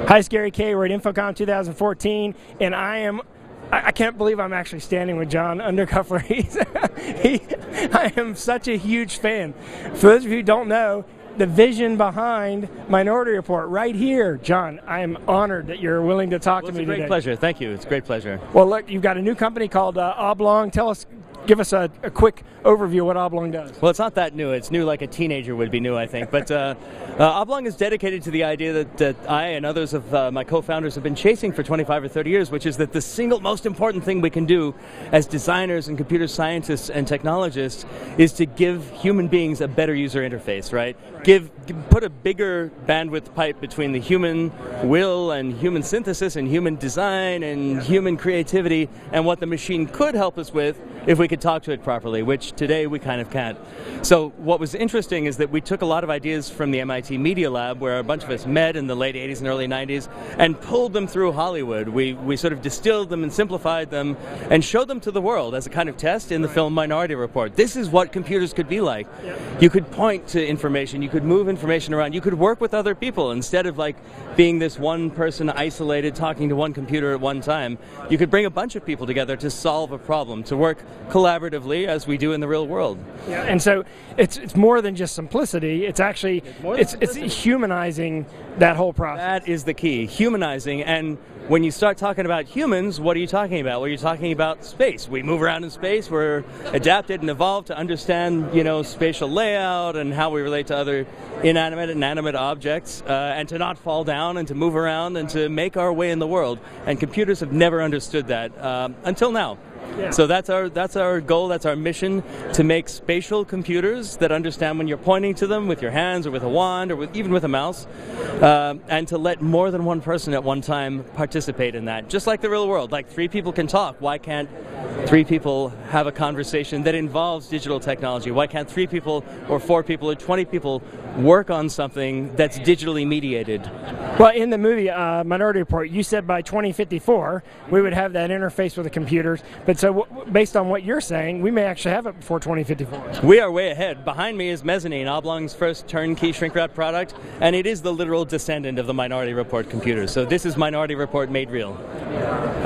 Hi, it's Gary Kay. We're at InfoComm 2014, and I can't believe I'm actually standing with John Underkoffler. I am such a huge fan. For those of you who don't know, the vision behind Minority Report right here. John, I am honored that you're willing to talk to me today. It's a great pleasure. Thank you. It's a great pleasure. Well, look, you've got a new company called Oblong. Give us a quick overview of what Oblong does. Well, it's not that new. It's new like a teenager would be new, I think. But Oblong is dedicated to the idea that I and others of my co-founders have been chasing for 25 or 30 years, which is that the single most important thing we can do as designers and computer scientists and technologists is to give human beings a better user interface, right? Put a bigger bandwidth pipe between the human will and human synthesis and human design and human creativity and what the machine could help us with if we could talk to it properly, which today we kind of can't. So what was interesting is that we took a lot of ideas from the MIT Media Lab, where a bunch of us met in the late 80s and early 90s, and pulled them through Hollywood. We sort of distilled them and simplified them and showed them to the world as a kind of test in the film Minority Report. This is what computers could be like. You could point to information, you could move information around, you could work with other people instead of like being this one person isolated talking to one computer at one time. You could bring a bunch of people together to solve a problem, to work collaboratively as we do in the real world. Yeah, and so it's more than just simplicity. It's actually it's humanizing that whole process. That is the key, humanizing. And when you start talking about humans, what are you talking about? Well, you're talking about space. We move around in space. We're adapted and evolved to understand, spatial layout and how we relate to other inanimate and animate objects, and to not fall down and to move around and to make our way in the world. And computers have never understood that until now. Yeah. So that's our goal, that's our mission, to make spatial computers that understand when you're pointing to them with your hands or with a wand or even with a mouse, and to let more than one person at one time participate in that. Just like the real world, like 3 people can talk. Why can't 3 people have a conversation that involves digital technology? Why can't 3 people or 4 people or 20 people work on something that's digitally mediated? Well, in the movie Minority Report, you said by 2054 we would have that interface with the computers. But so based on what you're saying, we may actually have it before 2054. We are way ahead. Behind me is Mezzanine, Oblong's first turnkey shrink-wrap product, and it is the literal descendant of the Minority Report computer. So this is Minority Report made real.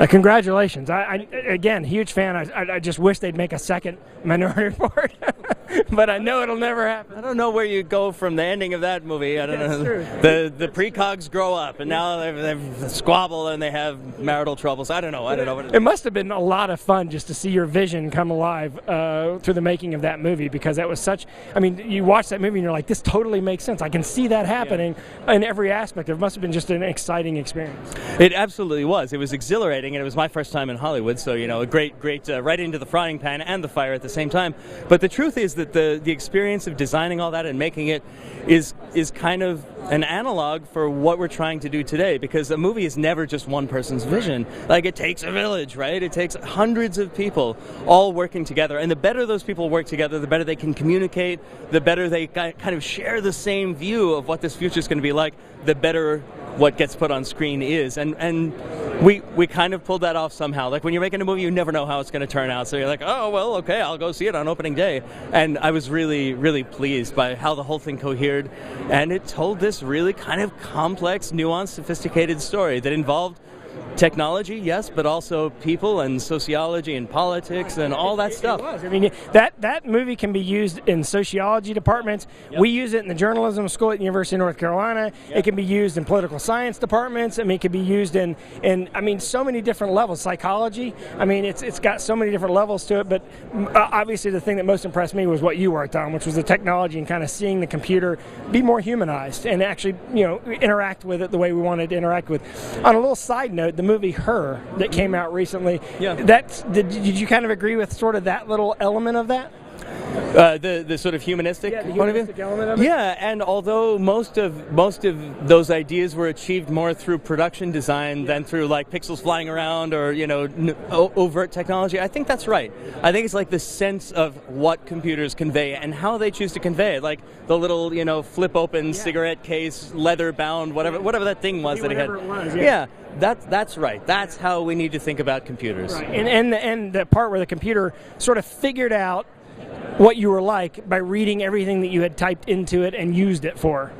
Congratulations. Again, huge fan. I just wish they'd make a second Minority Report. But I know it'll never happen. I don't know where you go from the ending of that movie. I don't know. True. The precogs grow up, and now they squabble and they have marital troubles. I don't know. It must have been a lot of fun just to see your vision come alive through the making of that movie, because that was such. I mean, you watch that movie and you're like, this totally makes sense. I can see that happening in every aspect. It must have been just an exciting experience. It absolutely was. It was exhilarating, and it was my first time in Hollywood, so a great right into the frying pan and the fire at the same time. But the truth is that the experience of designing all that and making it is kind of an analog for what we're trying to do today, because a movie is never just one person's vision. Like, it takes a village, right? It takes hundreds of people all working together, and the better those people work together, the better they can communicate, the better they kind of share the same view of what this future is going to be like, the better what gets put on screen is. And we kind of pulled that off somehow. Like, when you're making a movie, you never know how it's going to turn out. So you're like, oh, well, okay, I'll go see it on opening day. And I was really, really pleased by how the whole thing cohered. And it told this really kind of complex, nuanced, sophisticated story that involved technology, yes, but also people and sociology and politics and all that stuff. It was. I mean, that movie can be used in sociology departments. Yep. We use it in the journalism school at the University of North Carolina. Yep. It can be used in political science departments. I mean, it can be used in so many different levels. Psychology. I mean, it's got so many different levels to it. But obviously, the thing that most impressed me was what you worked on, which was the technology and kind of seeing the computer be more humanized and actually, interact with it the way we wanted to interact with. On a little side note, the movie Her that came out recently, did you kind of agree with sort of that little element of that? The sort of humanistic point of view? Element of it? Yeah, and although most of those ideas were achieved more through production design than through like pixels flying around or overt technology, I think that's right. I think it's like the sense of what computers convey and how they choose to convey it, like the little flip open cigarette case, leather bound, whatever that thing was that he had. It was, yeah. That's right. That's how we need to think about computers. Right. And the part where the computer sort of figured out what you were like by reading everything that you had typed into it and used it for.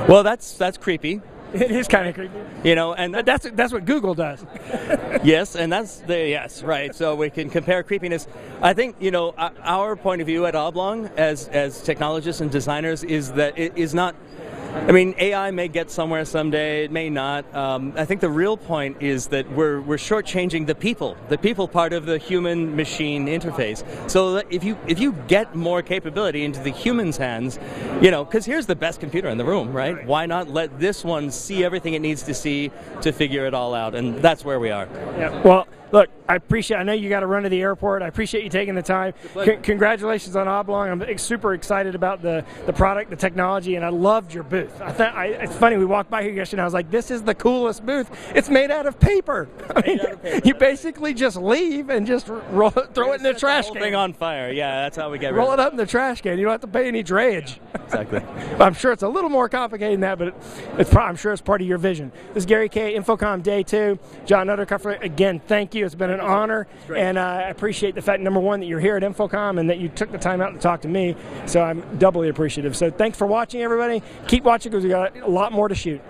Well, that's creepy. It is kind of creepy. And But that's what Google does. Yes, and yes, right. So we can compare creepiness. I think our point of view at Oblong as technologists and designers is that it is not. I mean, AI may get somewhere someday. It may not. I think the real point is that we're shortchanging the people part of the human-machine interface. So that if you get more capability into the human's hands, because here's the best computer in the room, right? Why not let this one see everything it needs to see to figure it all out? And that's where we are. Yeah. Well, look, I know you got to run to the airport. I appreciate you taking the time. Congratulations on Oblong. I'm super excited about the product, the technology, and I loved your booth. It's funny, we walked by here yesterday and I was like, this is the coolest booth. It's made out of paper. You basically just leave and just throw it in the trash can. Thing on fire. Yeah, that's how we get roll it up in the trash can. You don't have to pay any drayage. Exactly. I'm sure it's a little more complicated than that, but I'm sure it's part of your vision. This is Gary K, InfoComm Day 2. John Underkoffler, again, thank you. It's been an honor, and I appreciate the fact, number one, that you're here at InfoComm and that you took the time out to talk to me, so I'm doubly appreciative. So thanks for watching, everybody. Keep watching because we got a lot more to shoot.